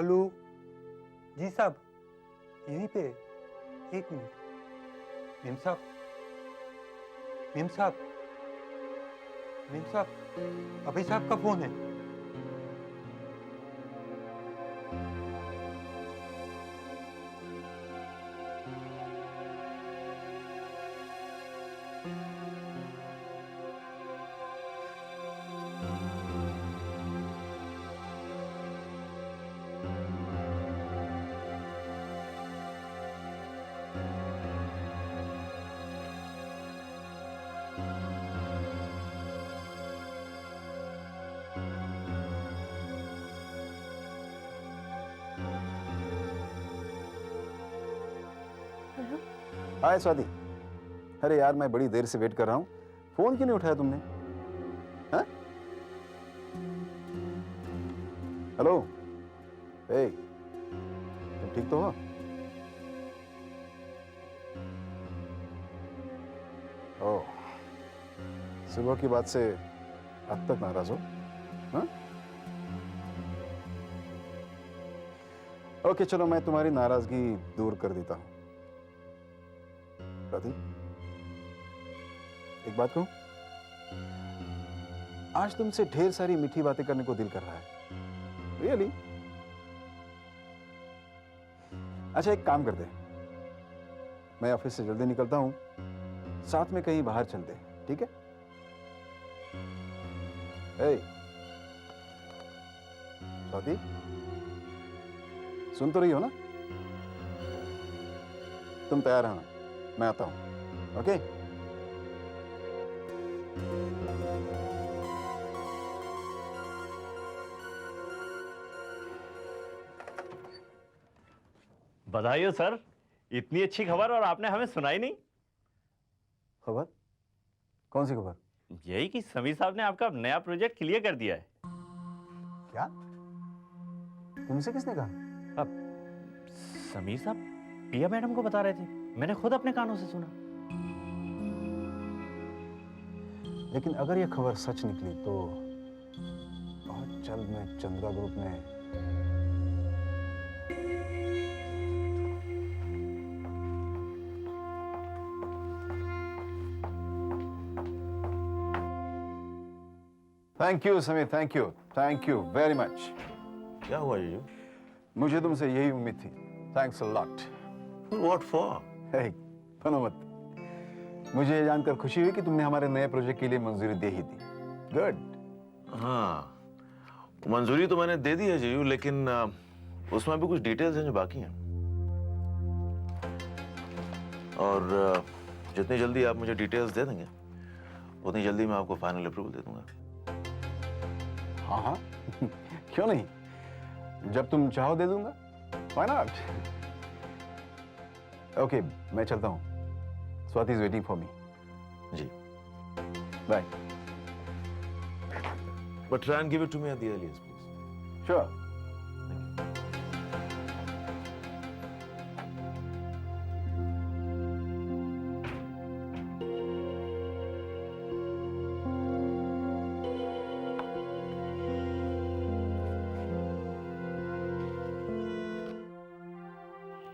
Hello जी साहब, यहीं पे, एक मिनट। मेम साहब, मेम साहब, मेम साहब, अभय साहब का फोन है। हाय स्वाति। अरे यार, मैं बड़ी देर से वेट कर रहा हूँ, फोन क्यों नहीं उठाया तुमने? हाँ? हेलो, हे, तुम ठीक तो हो? ओह, सुबह की बात से अब तक नाराज हो? हाँ? ओके चलो, मैं तुम्हारी नाराजगी दूर कर देता हूँ। स्वाति, एक बात कहूं? आज तुमसे ढेर सारी मीठी बातें करने को दिल कर रहा है। रियली? अच्छा, एक काम करते हैं, मैं ऑफिस से जल्दी निकलता हूं, साथ में कहीं बाहर चलते हैं, ठीक है? हे, स्वाति, सुन तो रही हो ना? तुम तैयार रहना, मैं आता हूं, ओके? बधाई हो सर, इतनी अच्छी खबर और आपने हमें सुनाई नहीं। खबर? कौन सी खबर? यही कि समीर साहब ने आपका नया प्रोजेक्ट क्लियर कर दिया है। क्या? तुमसे किसने कहा? अब समीर साहब पिया मैडम को बता रहे थे, मैंने खुद अपने कानों से सुना। लेकिन अगर यह खबर सच निकली तो बहुत जल्द मैं चंद्रा ग्रुप में thank you Sameer, thank you very much. क्या हुआ जीजू? मुझे तुमसे यही उम्मीद थी। Thanks a lot. What for? हे, बनो मत। मुझे ये जानकर खुशी हुई कि तुमने हमारे नए प्रोजेक्ट के लिए मंजूरी दे ही दी। गुड। हाँ, मंजूरी तो मैंने दे दी है जीजू, लेकिन उसमें भी कुछ डिटेल्स हैं जो बाकी हैं। और जितनी जल्दी आप मुझे डिटेल्स दे देंगे, उतनी जल्दी मैं आपको फाइनल अप्रूवल दे दूंगा। हाँ हाँ, क्यों नहीं, जब तुम चाहो दे दूंगा। Why not? ओके, मैं चलता हूँ। Swati is waiting for me. जी, bye. but try and give it to me at the earliest, please. Sure.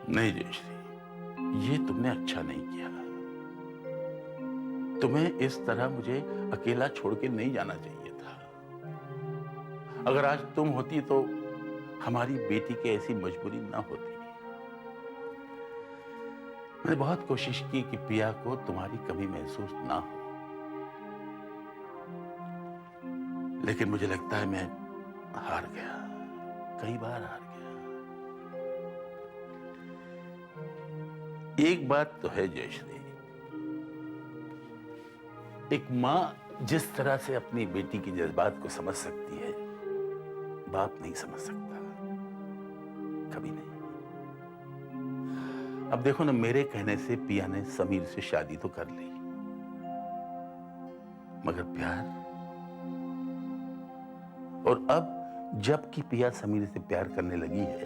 नहीं जयश्री, ये तुमने अच्छा नहीं किया। तुम्हें इस तरह मुझे अकेला छोड़ के नहीं जाना चाहिए था। अगर आज तुम होती तो हमारी बेटी की ऐसी मजबूरी ना होती। मैंने बहुत कोशिश की कि पिया को तुम्हारी कमी महसूस ना हो, लेकिन मुझे लगता है मैं हार गया, कई बार हार गया। एक बात तो है जयश्री, एक मां जिस तरह से अपनी बेटी की जज्बात को समझ सकती है, बाप नहीं समझ सकता, कभी नहीं। अब देखो ना, मेरे कहने से पिया ने समीर से शादी तो कर ली, मगर प्यार? और अब जबकि पिया समीर से प्यार करने लगी है,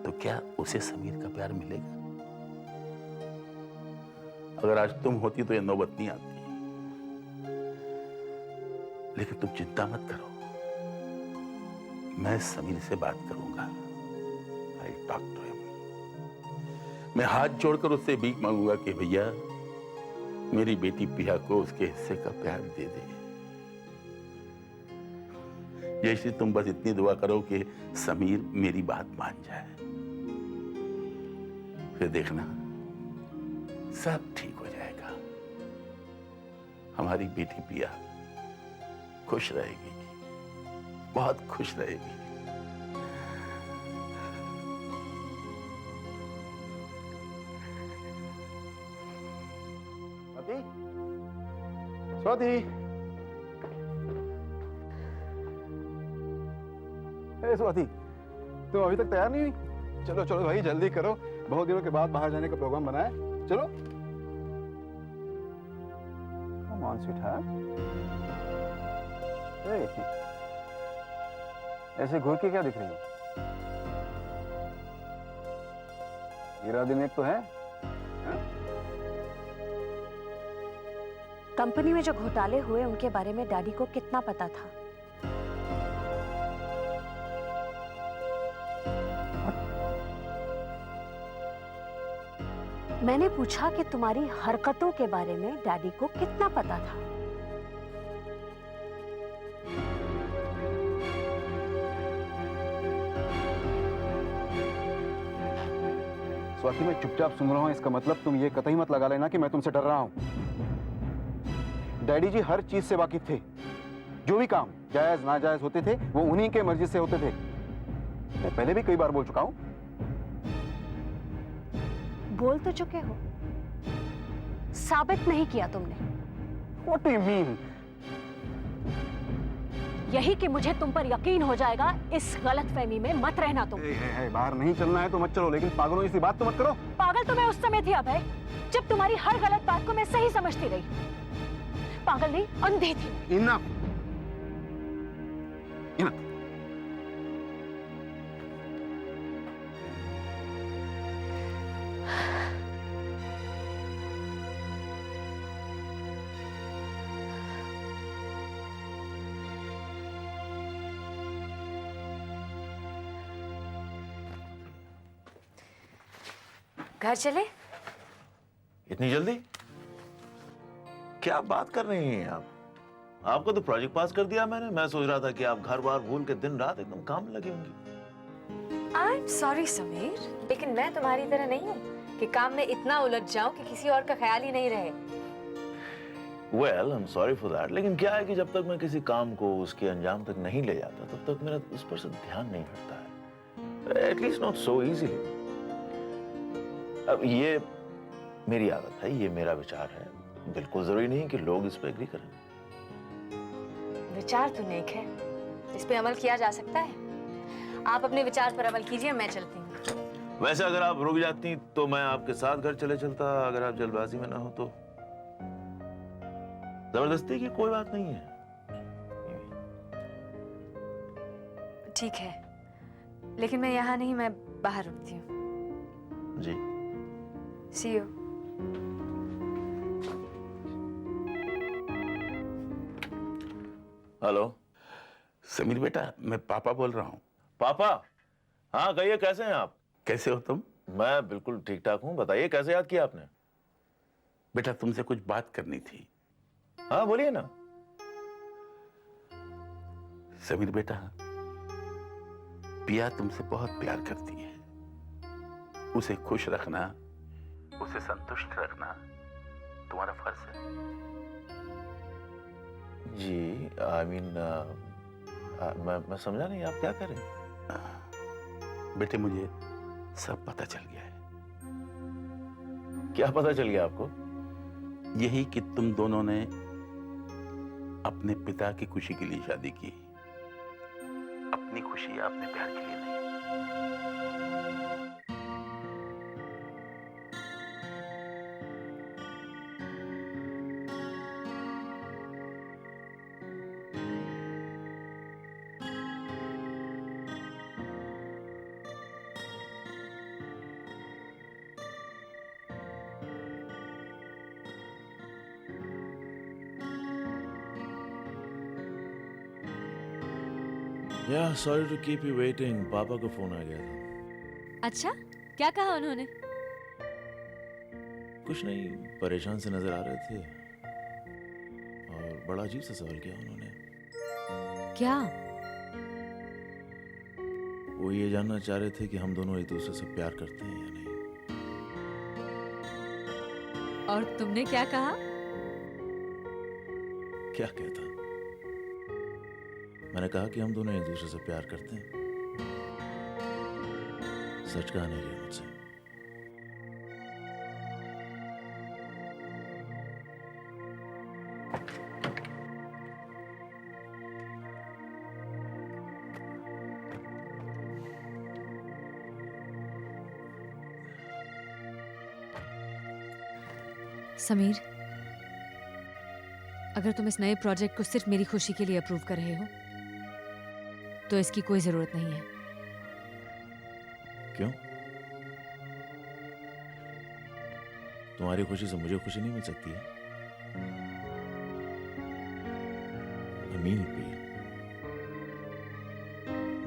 तो क्या उसे समीर का प्यार मिलेगा? अगर आज तुम होती तो यह नौबत नहीं आती। लेकिन तुम चिंता मत करो, मैं समीर से बात करूंगा। I talk to him. मैं हाथ जोड़कर उससे भीख मांगूंगा कि भैया मेरी बेटी पिया को उसके हिस्से का प्यार दे दे। जैसे तुम बस इतनी दुआ करो कि समीर मेरी बात मान जाए, फिर देखना सब ठीक हो जाएगा। हमारी बेटी पिया खुश रहेगी, बहुत खुश रहेगी। स्वाति, स्वाति, ए स्वाति, तुम अभी तक तैयार नहीं हुई? चलो चलो भाई जल्दी करो, बहुत दिनों के बाद बाहर जाने का प्रोग्राम बना है। चलो। Come on, sweetheart. ए, ऐसे घूर के क्या दिख रही हो? हीरा दिन एक तो है। कंपनी में जो घोटाले हुए उनके बारे में डैडी को कितना पता था? मैंने पूछा कि तुम्हारी हरकतों के बारे में डैडी को कितना पता था? स्वाति, मैं चुपचाप सुन रहा हूं, इसका मतलब तुम ये कतई मत लगा लेना कि मैं तुमसे डर रहा हूं। डैडी जी हर चीज से वाकिफ थे। जो भी काम जायज नाजायज होते थे वो उन्हीं के मर्जी से होते थे। मैं पहले भी कई बार बोल चुका हूं। बोल तो चुके हो, साबित नहीं किया तुमने। What do you mean? यही कि मुझे तुम पर यकीन हो जाएगा, इस गलतफहमी में मत रहना तुम। बाहर नहीं चलना है तो मत चलो, लेकिन पागलों जैसी बात तो मत करो। पागल तो मैं उस समय थी अभय, जब तुम्हारी हर गलत बात को मैं सही समझती रही। पागल नहीं, अंधी थी। Enough. Enough. घर चले? इतनी जल्दी? क्या बात कर रही हैं आप? आपको तो प्रोजेक्ट पास कर दिया मैंने। मैं सोच रहा था कि आप घर बार भूल के दिन रात एकदम काम में लगी होंगी। आई एम सॉरी समीर, लेकिन मैं तुम्हारी तरह नहीं हूँ कि काम में इतना उलझ जाऊं कि किसी और का ख्याल ही नहीं रहे। Well, I'm sorry for that. लेकिन क्या है कि जब तक मैं किसी काम को उसके अंजाम तक नहीं ले जाता, तब तक मेरा उस पर से ध्यान नहीं हटता है। At least not so easily. अब ये मेरी आदत है, ये मेरा विचार है। बिल्कुल जरूरी नहीं कि लोग इस पर एग्री करें। विचार तो नेक है, इस पे अमल किया जा सकता है। आप अपने विचार पर अमल कीजिए, मैं चलती हूँ। वैसे अगर आप रुक जाती तो मैं आपके साथ घर चले चलता, अगर आप जल्दबाजी में ना हो तो। जबरदस्ती की कोई बात नहीं है। ठीक है, लेकिन मैं यहाँ नहीं, मैं बाहर रुकती हूँ। जी। See you. हेलो समीर बेटा, मैं पापा बोल रहा हूँ। पापा। हाँ कहिए, कैसे हैं आप? कैसे हो तुम? मैं बिल्कुल ठीक ठाक हूँ। बताइए कैसे याद किया आपने? बेटा तुमसे कुछ बात करनी थी। हाँ बोलिए ना। समीर बेटा, पिया तुमसे बहुत प्यार करती है। उसे खुश रखना, उसे संतुष्ट रखना तुम्हारा फर्ज है। जी आई मीन मैं समझा नहीं, आप क्या कर रहे हैं? बेटे मुझे सब पता चल गया है। क्या पता चल गया आपको? यही कि तुम दोनों ने अपने पिता की खुशी के लिए शादी की, अपनी खुशी अपने प्यार के लिए नहीं। Yeah, sorry to keep you waiting. पापा का फोन आ गया था। अच्छा, क्या कहा उन्होंने? कुछ नहीं, परेशान से नजर आ रहे थे और बड़ा अजीब सा सवाल किया उन्होंने। क्या? वो ये जानना चाह रहे थे कि हम दोनों एक दूसरे से प्यार करते हैं या नहीं। और तुमने क्या कहा? क्या कहता? मैंने कहा कि हम दोनों एक दूसरे से प्यार करते हैं। सच कहा नहीं गया मुझसे। समीर, अगर तुम इस नए प्रोजेक्ट को सिर्फ मेरी खुशी के लिए अप्रूव कर रहे हो तो इसकी कोई जरूरत नहीं है। क्यों? तुम्हारी खुशी से मुझे खुशी नहीं मिल सकती है? I mean it, भैया।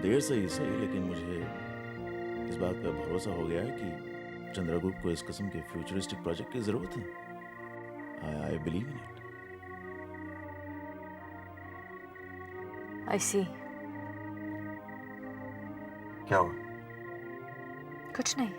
देर से ही सही, लेकिन मुझे इस बात पर भरोसा हो गया है कि चंद्रगुप्त को इस किस्म के फ्यूचरिस्टिक प्रोजेक्ट की जरूरत है। I believe in it. I see. क्या हुआ? कुछ नहीं।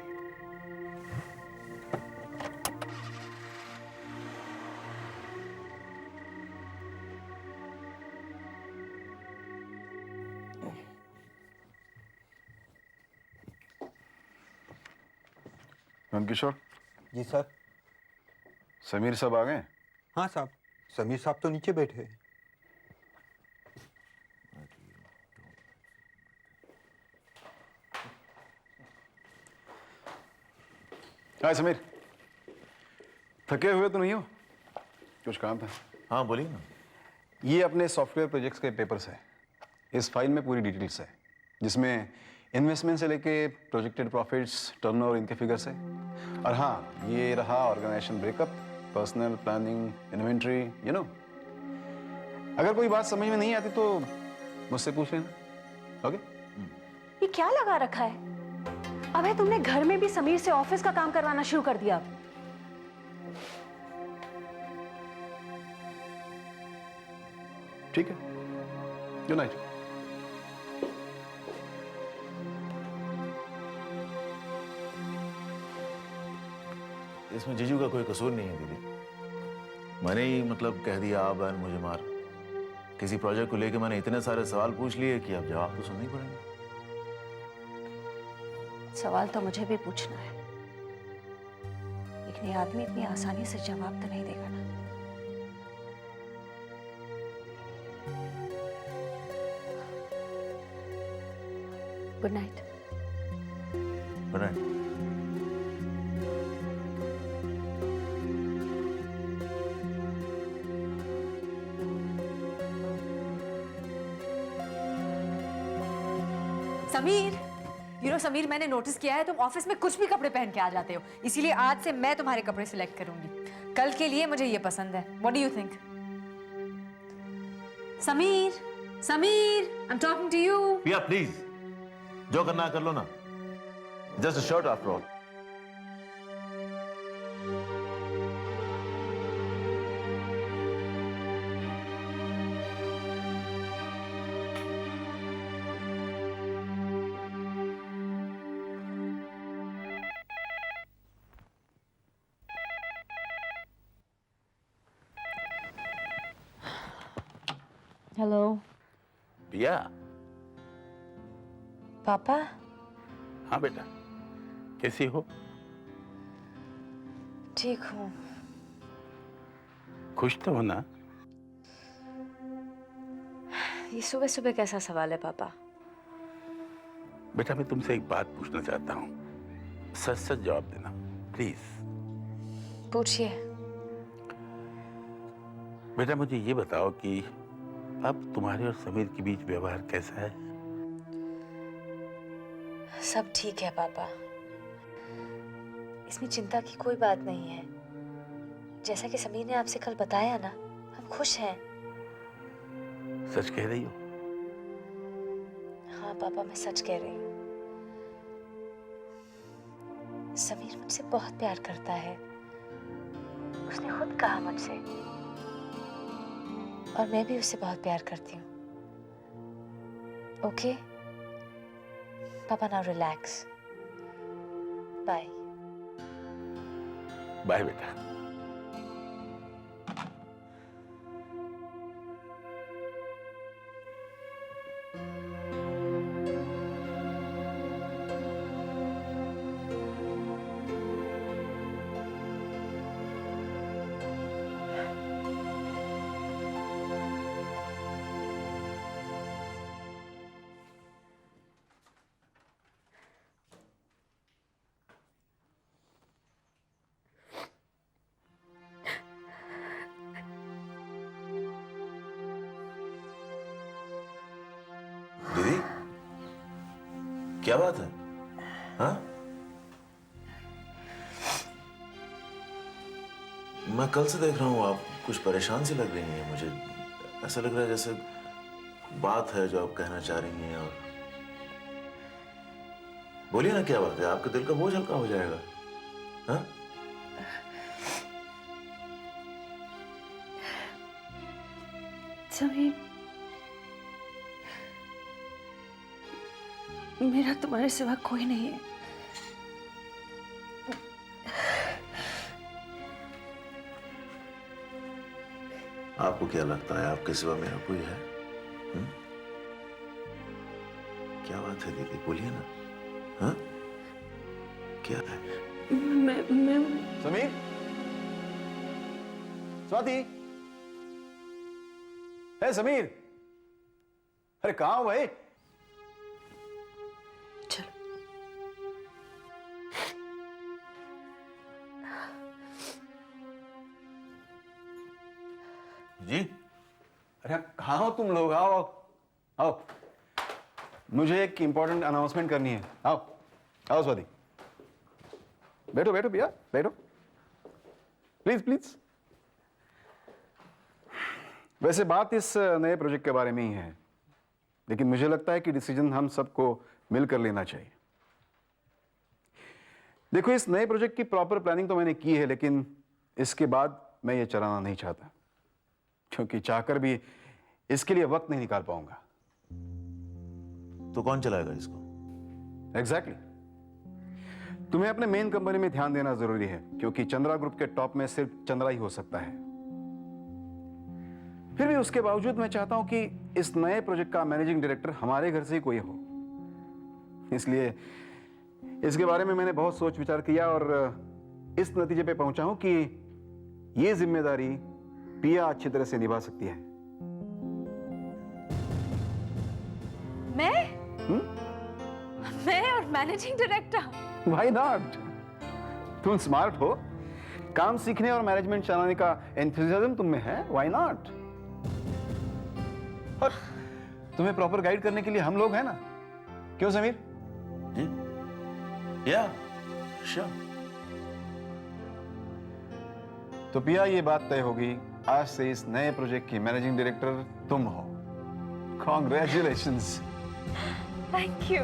नंदकिशोर, जी सर। समीर साहब आ गए? हाँ साहब, समीर साहब तो नीचे बैठे हैं। हाय समीर, थके हुए तो नहीं हो? कुछ काम था? हाँ बोलिए ना। ये अपने सॉफ्टवेयर प्रोजेक्ट्स के पेपर्स है। इस फाइल में पूरी डिटेल्स है, जिसमें इन्वेस्टमेंट से लेके प्रोजेक्टेड प्रॉफिट्स, टर्नओवर, इनके फिगर्स है। और हाँ, ये रहा organization breakup, personal planning, inventory, you know. अगर कोई बात समझ में नहीं आती तो मुझसे पूछ लेना। ओके? ये क्या लगा रखा है? अबे तुमने घर में भी समीर से ऑफिस का काम करवाना शुरू कर दिया। ठीक है, गुड नाइट। इसमें जीजू का कोई कसूर नहीं है दीदी। मैंने ही मतलब कह दिया आ बहन मुझे मार। किसी प्रोजेक्ट को लेके मैंने इतने सारे सवाल पूछ लिए कि अब जवाब तो सुनना ही पड़ेगा। सवाल तो मुझे भी पूछना है, लेकिन ये आदमी इतनी आसानी से जवाब तो नहीं देगा ना। Good night. Good night. Sameer, Sameer, मैंने नोटिस किया है तुम ऑफिस में कुछ भी कपड़े पहन के आ जाते हो, इसीलिए आज से मैं तुम्हारे कपड़े सिलेक्ट करूंगी। कल के लिए मुझे ये पसंद है। What do you think? Sameer, Sameer, I am talking to you. Piya please, जो करना है कर लो ना। Just a shirt after all. Hello Piya. पापा। हाँ बेटा, कैसी हो? ठीक हूँ। खुश तो हो ना? ये सुबह सुबह कैसा सवाल है पापा? बेटा मैं तुमसे एक बात पूछना चाहता हूँ, सच सच जवाब देना प्लीज। पूछिए। बेटा मुझे ये बताओ कि अब तुम्हारे और समीर के बीच व्यवहार कैसा है? सब ठीक है पापा, इसमें चिंता की कोई बात नहीं है। जैसा कि समीर ने आपसे कल बताया ना, हम खुश हैं। सच कह रही हो? हाँ पापा, मैं सच कह रही हूँ। समीर मुझसे बहुत प्यार करता है, उसने खुद कहा मुझसे, और मैं भी उससे बहुत प्यार करती हूँ। ओके पापा, नाउ रिलैक्स। बाय। बाय बेटा। दीदी, क्या बात है? हाँ? मैं कल से देख रहा हूँ आप कुछ परेशान सी लग रही हैं। मुझे ऐसा लग रहा है जैसे बात है जो आप कहना चाह रही हैं। और बोलिए ना, क्या बात है? आपके दिल का बोझ हल्का हो जाएगा। हाँ? समीर, मेरा तुम्हारे सिवा कोई नहीं है। आपको क्या लगता है आपके सिवा मेरा कोई है? क्या बात है दीदी, बोलिए ना। हाँ? क्या है? मैं समीर, स्वाति, है समीर, अरे कहाँ हो भाई? चलो। जी? अरे कहाँ हो तुम लोग? आओ आओ आओ, मुझे एक इंपॉर्टेंट अनाउंसमेंट करनी है। आओ आओ स्वाति, बैठो बैठो भैया, बैठो प्लीज प्लीज। वैसे बात इस नए प्रोजेक्ट के बारे में ही है, लेकिन मुझे लगता है कि डिसीजन हम सबको मिलकर लेना चाहिए। देखो, इस नए प्रोजेक्ट की प्रॉपर प्लानिंग तो मैंने की है, लेकिन इसके बाद मैं ये चलाना नहीं चाहता, क्योंकि चाहकर भी इसके लिए वक्त नहीं निकाल पाऊंगा। तो कौन चलाएगा इसको? एग्जैक्टली। तुम्हें अपने मेन कंपनी में ध्यान देना जरूरी है, क्योंकि चंद्रा ग्रुप के टॉप में सिर्फ चंद्रा ही हो सकता है। फिर भी उसके बावजूद मैं चाहता हूं कि इस नए प्रोजेक्ट का मैनेजिंग डायरेक्टर हमारे घर से ही कोई हो। इसलिए इसके बारे में मैंने बहुत सोच विचार किया और इस नतीजे पे पहुंचा हूं कि यह जिम्मेदारी पिया अच्छी तरह से निभा सकती है। मैं और मैनेजिंग डायरेक्टर? Why not? तुम स्मार्ट हो, काम सीखने और मैनेजमेंट चलाने का एंथुसियाज्म तुम में है। Why not? और तुम्हें प्रॉपर गाइड करने के लिए हम लोग हैं ना, क्यों समीर? जी? या श्योर। तो पिया, ये बात तय होगी, आज से इस नए प्रोजेक्ट की मैनेजिंग डायरेक्टर तुम हो। कॉन्ग्रेचुलेशंस। Thank you.